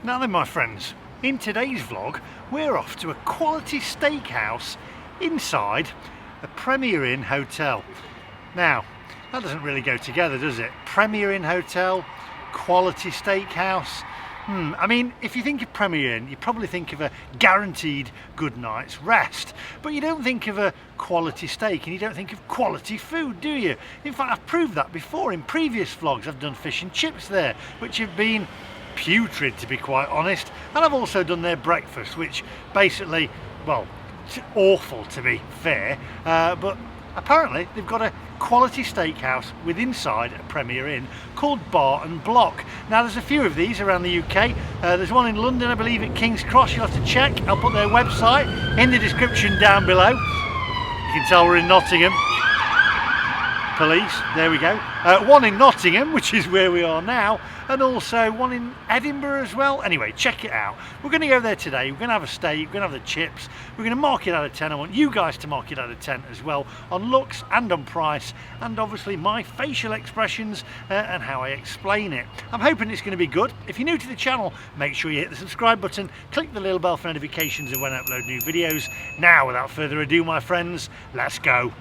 Now then, my friends, in today's vlog we're off to a Quality Steakhouse inside a Premier Inn hotel. Now that doesn't really go together, does it? Premier Inn hotel, Quality Steakhouse. I mean, if you think of Premier Inn, you probably think of a guaranteed good night's rest, but you don't think of a quality steak and you don't think of quality food, do you? In fact, I've proved that before in previous vlogs. I've done fish and chips there, which have been putrid, to be quite honest, and I've also done their breakfast, which basically, well, it's awful to be fair, but apparently they've got a Quality Steakhouse with inside a Premier Inn called Bar and Block. Now there's a few of these around the UK. There's one in London, I believe, at King's Cross. You'll have to check. I'll put their website in the description down below. You can tell we're in Nottingham. Police, there we go. One in Nottingham, which is where we are now, and also one in Edinburgh as well. Anyway, check it out. We're going to go there today. We're going to have a steak, we're going to have the chips, we're going to mark it out of 10. I want you guys to mark it out of 10 as well, on looks and on price, and obviously my facial expressions and how I explain it. I'm hoping it's going to be good. If you're new to the channel, make sure you hit the subscribe button, click the little bell for notifications of when I upload new videos. Now, without further ado, my friends, let's go.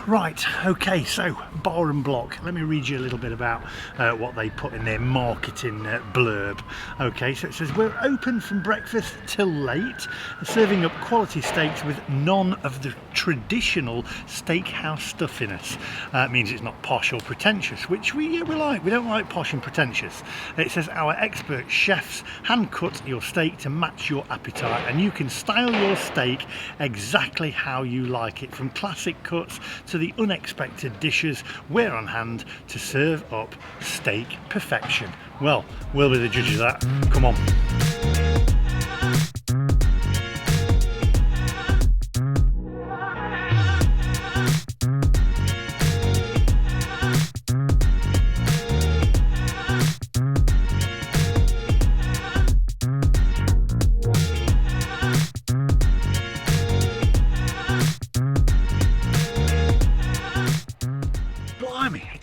Right, okay, so Bar and Block. Let me read you a little bit about what they put in their marketing blurb. Okay, so it says, we're open from breakfast till late, serving up quality steaks with none of the traditional steakhouse stuffiness. It means it's not posh or pretentious, which we like. We don't like posh and pretentious. It says, our expert chefs hand cut your steak to match your appetite, and you can style your steak exactly how you like it, from classic cuts to the unexpected dishes. We're on hand to serve up steak perfection. Well, we'll be the judge of that. Come on.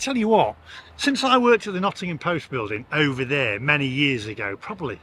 Tell you what, since I worked at the Nottingham Post building over there many years ago, probably,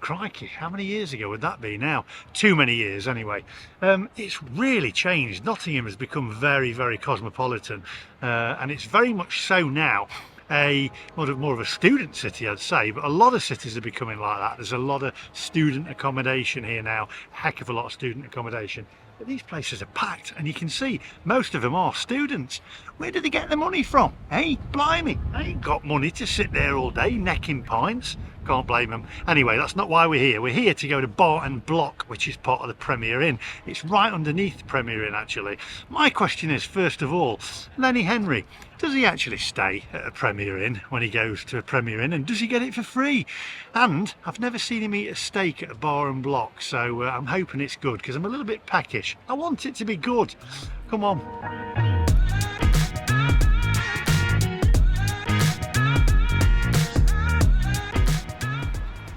crikey, how many years ago would that be now? Too many years anyway. It's really changed. Nottingham has become very, very cosmopolitan, and it's very much so now more of a student city, I'd say, but a lot of cities are becoming like that. There's a lot of student accommodation here now, heck of a lot of student accommodation. But these places are packed, and you can see most of them are students. Where do they get the money from? Hey, blimey, they ain't got money to sit there all day necking pints. Can't blame them. Anyway, that's not why we're here. We're here to go to Bar and Block, which is part of the Premier Inn. It's right underneath the Premier Inn, actually. My question is, first of all, Lenny Henry, does he actually stay at a Premier Inn when he goes to a Premier Inn, and does he get it for free? And I've never seen him eat a steak at a Bar and Block, so I'm hoping it's good, because I'm a little bit peckish. I want it to be good. Come on.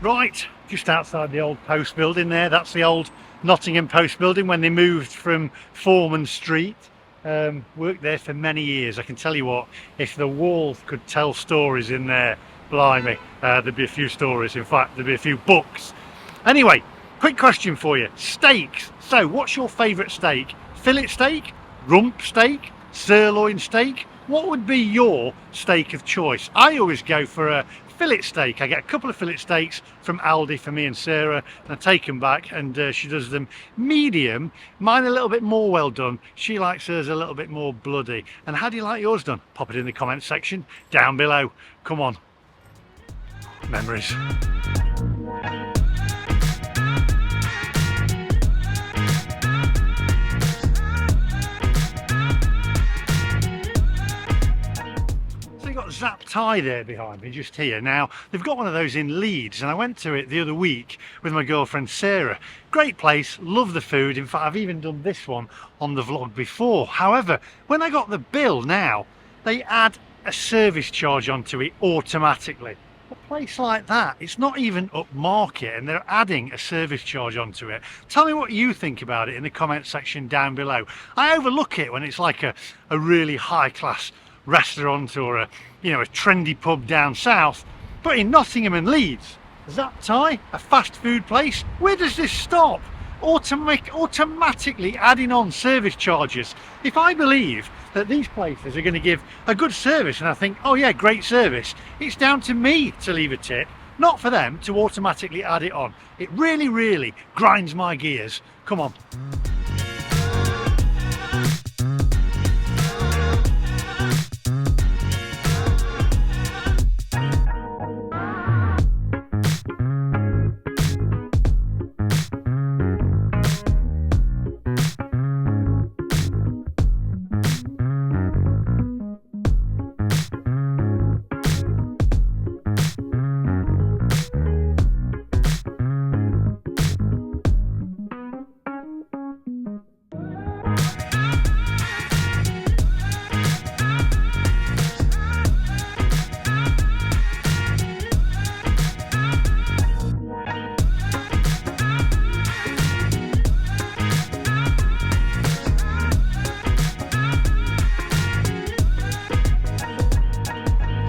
Right, just outside the old post building there, that's the old Nottingham Post building when they moved from Foreman Street. Worked there for many years. I can tell you what, if the walls could tell stories in there, blimey, there'd be a few stories. In fact, there'd be a few books. Anyway, quick question for you. Steaks. So, what's your favourite steak? Fillet steak? Rump steak? Sirloin steak? What would be your steak of choice? I always go for a fillet steak. I get a couple of fillet steaks from Aldi for me and Sarah, and I take them back, and she does them medium. Mine a little bit more well done. She likes hers a little bit more bloody. And how do you like yours done? Pop it in the comment section down below. Come on. Memories. So you got zapped Thai there behind me, just here. Now, they've got one of those in Leeds, and I went to it the other week with my girlfriend Sarah. Great place, love the food. In fact, I've even done this one on the vlog before. However, when I got the bill now, they add a service charge onto it automatically. A place like that, it's not even upmarket, and they're adding a service charge onto it. Tell me what you think about it in the comment section down below. I overlook it when it's like a really high-class restaurant or a trendy pub down south, but in Nottingham and Leeds, is that Thai, a fast food place? Where does this stop? Automatically adding on service charges. If I believe that these places are going to give a good service and I think, oh yeah, great service, it's down to me to leave a tip, not for them to automatically add it on. It really grinds my gears. Come on.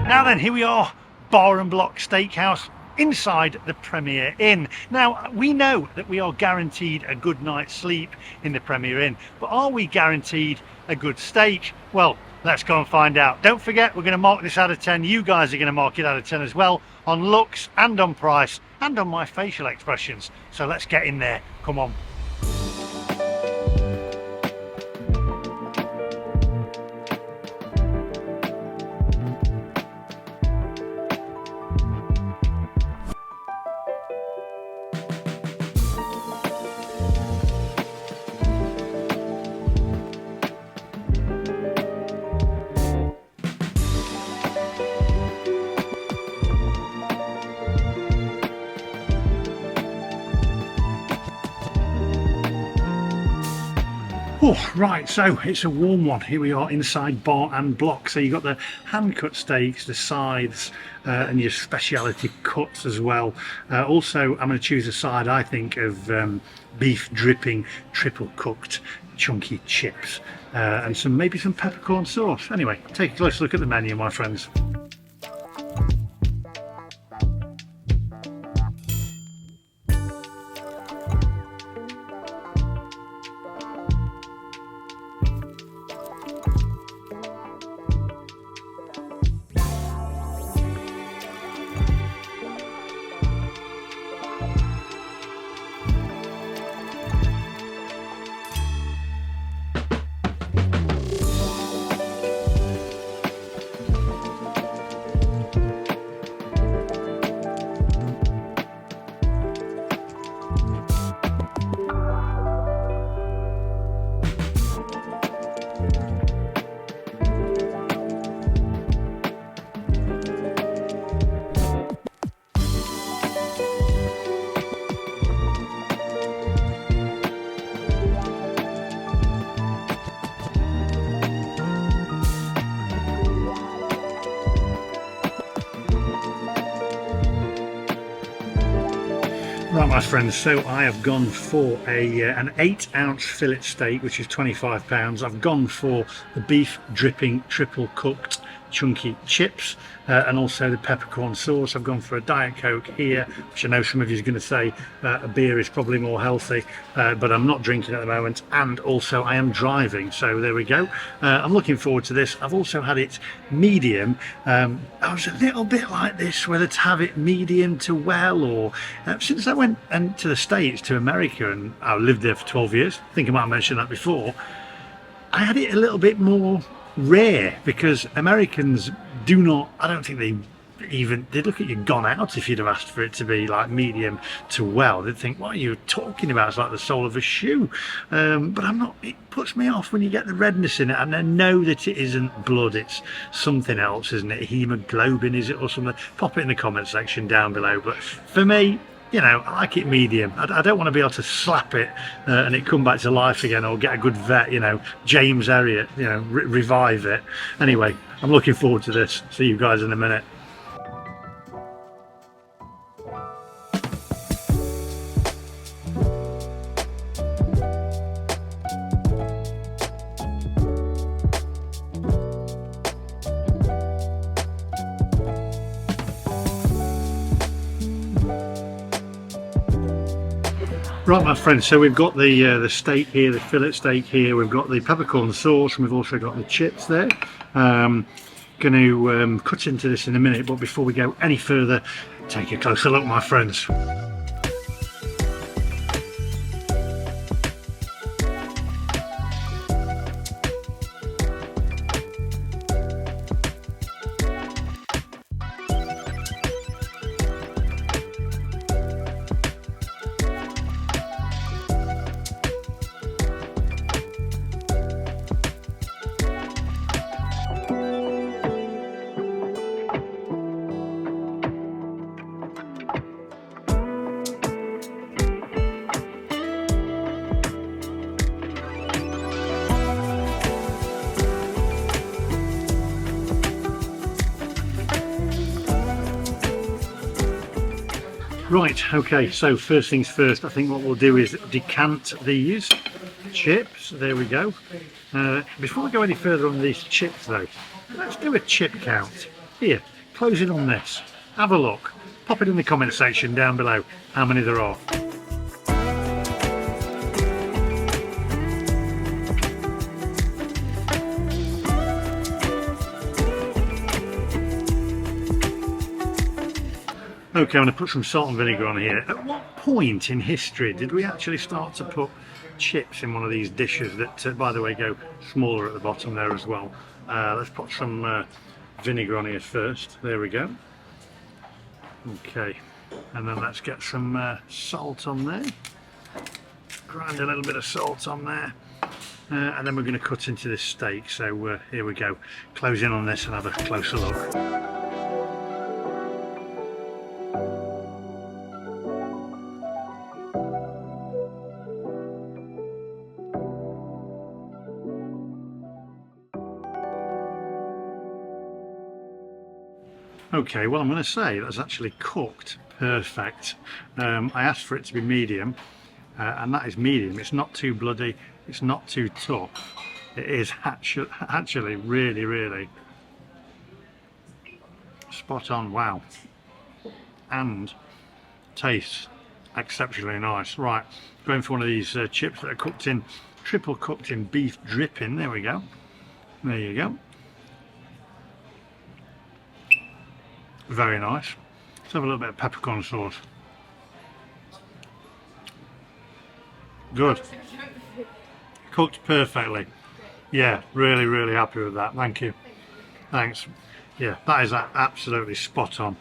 Now then, here we are, Bar and Block Steakhouse inside the Premier Inn. Now, we know that we are guaranteed a good night's sleep in the Premier Inn, but are we guaranteed a good steak? Well, let's go and find out. Don't forget, we're going to mark this out of 10. You guys are going to mark it out of 10 as well, on looks and on price and on my facial expressions. So let's get in there. Come on. Oh, right, so it's a warm one. Here we are inside Bar and Block. So you've got the hand-cut steaks, the sides, and your speciality cuts as well. Also, I'm going to choose a side, I think, of beef dripping, triple cooked, chunky chips, and maybe some peppercorn sauce. Anyway, take a close look at the menu, my friends. Right, my friends, so I have gone for an 8-ounce fillet steak, which is £25. I've gone for the beef dripping triple cooked chunky chips, and also the peppercorn sauce. I've gone for a Diet Coke here, which I know some of you are going to say a beer is probably more healthy, but I'm not drinking at the moment, and also I am driving, so there we go. I'm looking forward to this. I've also had it medium. I was a little bit like this, whether to have it medium to well, or since I went to the States, to America, and I lived there for 12 years, I think I might have mentioned that before, I had it a little bit more rare, because Americans do not, I don't think they even, they'd look at you gone out if you'd have asked for it to be like medium to well. They'd think, what are you talking about? It's like the sole of a shoe. But I'm not, it puts me off when you get the redness in it, and I know that it isn't blood, it's something else, isn't it? Hemoglobin, is it, or something? Pop it in the comment section down below. But for me, you know, I like it medium. I don't want to be able to slap it and it come back to life again, or get a good vet, you know, James Herriot, you know, revive it. Anyway, I'm looking forward to this. See you guys in a minute. Right, my friends, so we've got the steak here, the fillet steak here, we've got the peppercorn sauce, and we've also got the chips there. Going to cut into this in a minute, but before we go any further, take a closer look, my friends. Right, okay, so first things first, I think what we'll do is decant these chips. There we go. Before we go any further on these chips though, let's do a chip count. Here, close in on this. Have a look. Pop it in the comment section down below how many there are. Okay, I'm going to put some salt and vinegar on here. At what point in history did we actually start to put chips in one of these dishes that, by the way, go smaller at the bottom there as well? Let's put some vinegar on here first. There we go. Okay, and then let's get some salt on there. Grind a little bit of salt on there. And then we're going to cut into this steak. So here we go. Close in on this and have a closer look. Okay, well, I'm going to say that's actually cooked perfect. I asked for it to be medium, and that is medium. It's not too bloody, it's not too tough. It is actually really spot on. Wow, and tastes exceptionally nice. Right, going for one of these chips that are cooked in, triple cooked in beef dripping. There we go. There you go. Very nice. Let's have a little bit of peppercorn sauce. Good. Cooked perfectly. Yeah, really happy with that. Thank you. Thanks. Yeah, that is absolutely spot on.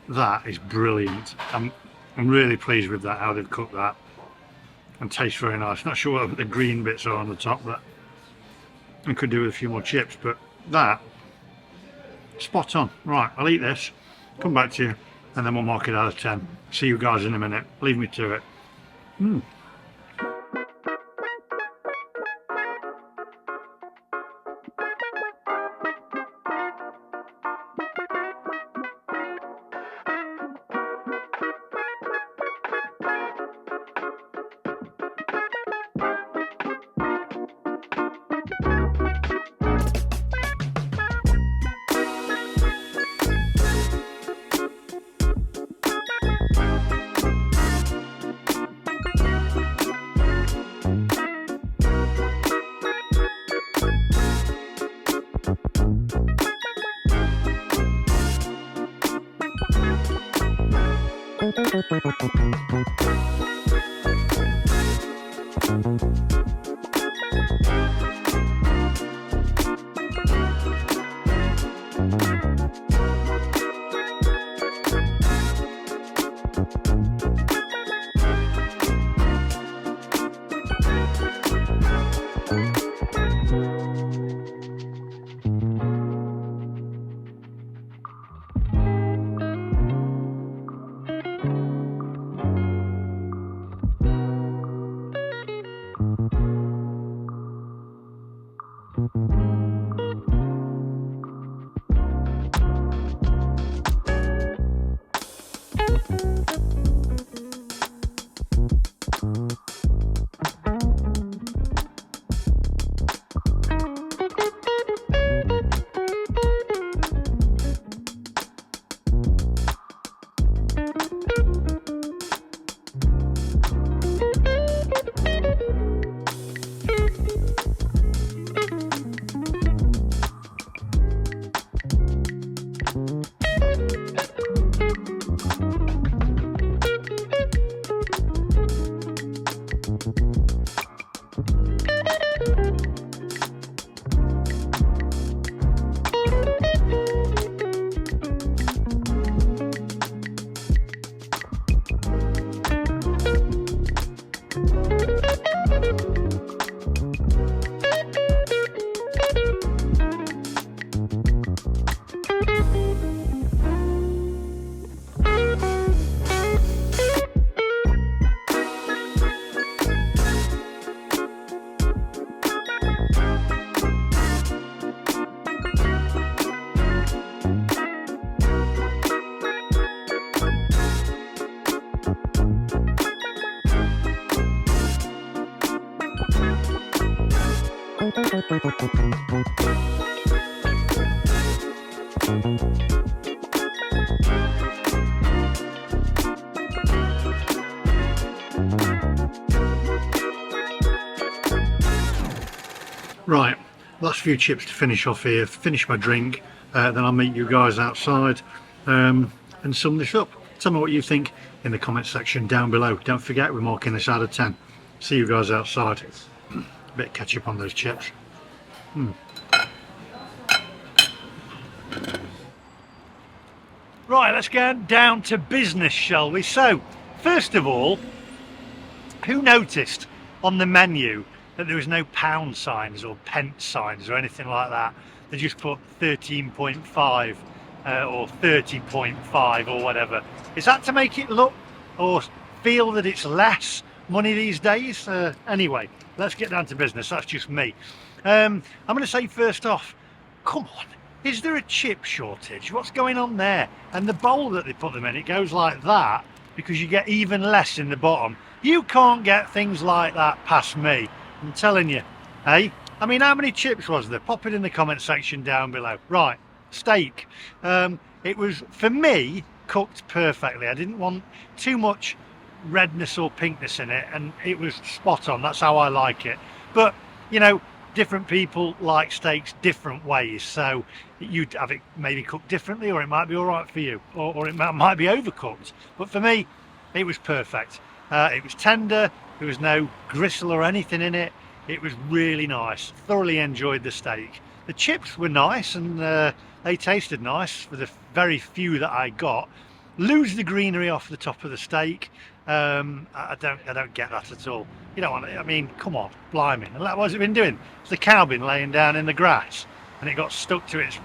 That is brilliant. I'm really pleased with that, how they've cooked that. And tastes very nice. Not sure what the green bits are on the top, but I could do with a few more chips, but that, spot on. Right, I'll eat this, come back to you, and then we'll mark it out of 10. See you guys in a minute. Leave me to it. Right, last few chips to finish off here, finish my drink, then I'll meet you guys outside and sum this up. Tell me what you think in the comment section down below. Don't forget, we're marking this out of 10. See you guys outside. A bit of ketchup on those chips. Right, let's get down to business, shall we? So, first of all, who noticed on the menu that there was no pound signs or pence signs or anything like that? They just put 13.5 or 30.5 or whatever. Is that to make it look or feel that it's less money these days? Anyway, let's get down to business. That's just me. I'm going to say first off, come on, is there a chip shortage? What's going on there? And the bowl that they put them in, it goes like that because you get even less in the bottom. You can't get things like that past me, I'm telling you. Hey, I mean, how many chips was there? Pop it in the comment section down below. Right, steak. It was, for me, cooked perfectly. I didn't want too much redness or pinkness in it, and it was spot on. That's how I like it. But, you know, different people like steaks different ways, so you'd have it maybe cooked differently, or it might be all right for you, or it might be overcooked. But for me, it was perfect. It was tender, there was no gristle or anything in it. It was really nice. Thoroughly enjoyed the steak. The chips were nice, and they tasted nice for the very few that I got. Lose the greenery off the top of the steak. I don't get that at all. You don't want it. I mean, come on, blimey. And what's it been doing? It's the cow been laying down in the grass and it got stuck to its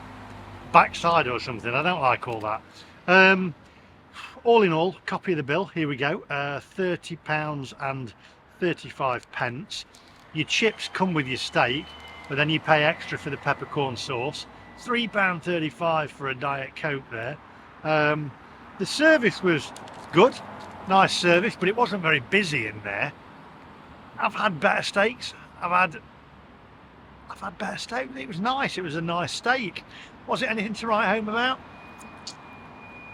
backside or something. I don't like all that. All in all, copy of the bill. Here we go. £30 and 35 pence. Your chips come with your steak, but then you pay extra for the peppercorn sauce. £3.35 for a Diet Coke there. The service was good. Nice service, but it wasn't very busy in there. I've had better steaks. I've had better steak. It was nice. It was a nice steak. Was it anything to write home about?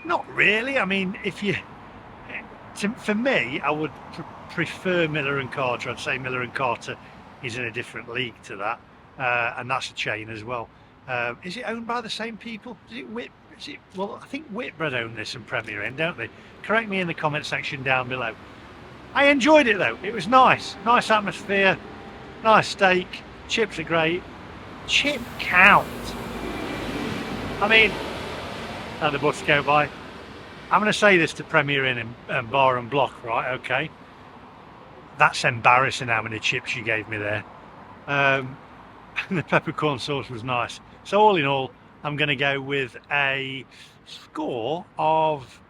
Not really. I mean, for me, I would prefer Miller and Carter. I'd say Miller and Carter is in a different league to that, and that's a chain as well. Is it owned by the same people? Is it Whit? Well, I think Whitbread own this and Premier Inn, don't they? Correct me in the comment section down below. I enjoyed it though. It was nice. Nice atmosphere. Nice steak. Chips are great. Chip count. I mean, and the bus go by. I'm going to say this to Premier Inn and Bar and Block, right? Okay. That's embarrassing how many chips you gave me there. And the peppercorn sauce was nice. So all in all, I'm going to go with a score of.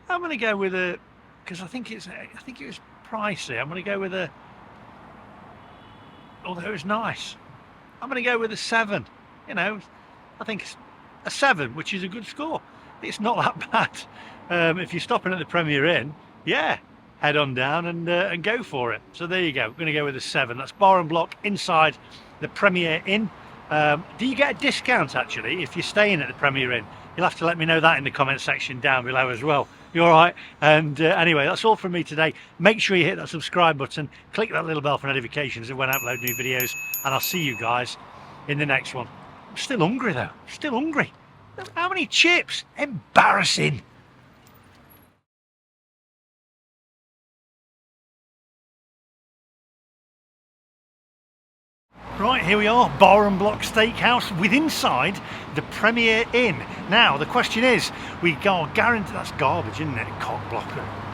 I'm going to go with a, because I think it was pricey. I'm going to go with a. Although it was nice, I'm going to go with a 7. You know, I think it's a 7, which is a good score. It's not that bad. If you're stopping at the Premier Inn, yeah, head on down and go for it. So there you go. We're going to go with a 7. That's Bar and Block inside the Premier Inn. Do you get a discount actually if you're staying at the Premier Inn? You'll have to let me know that in the comment section down below as well. You all right? And anyway, that's all from me today. Make sure you hit that subscribe button, click that little bell for notifications of when I upload new videos, and I'll see you guys in the next one. I'm still hungry though. Still hungry. How many chips? Embarrassing. Right, here we are, Bar and Block Steakhouse with inside the Premier Inn. Now, the question is, we are guaranteed, that's garbage, isn't it? Cock blocker.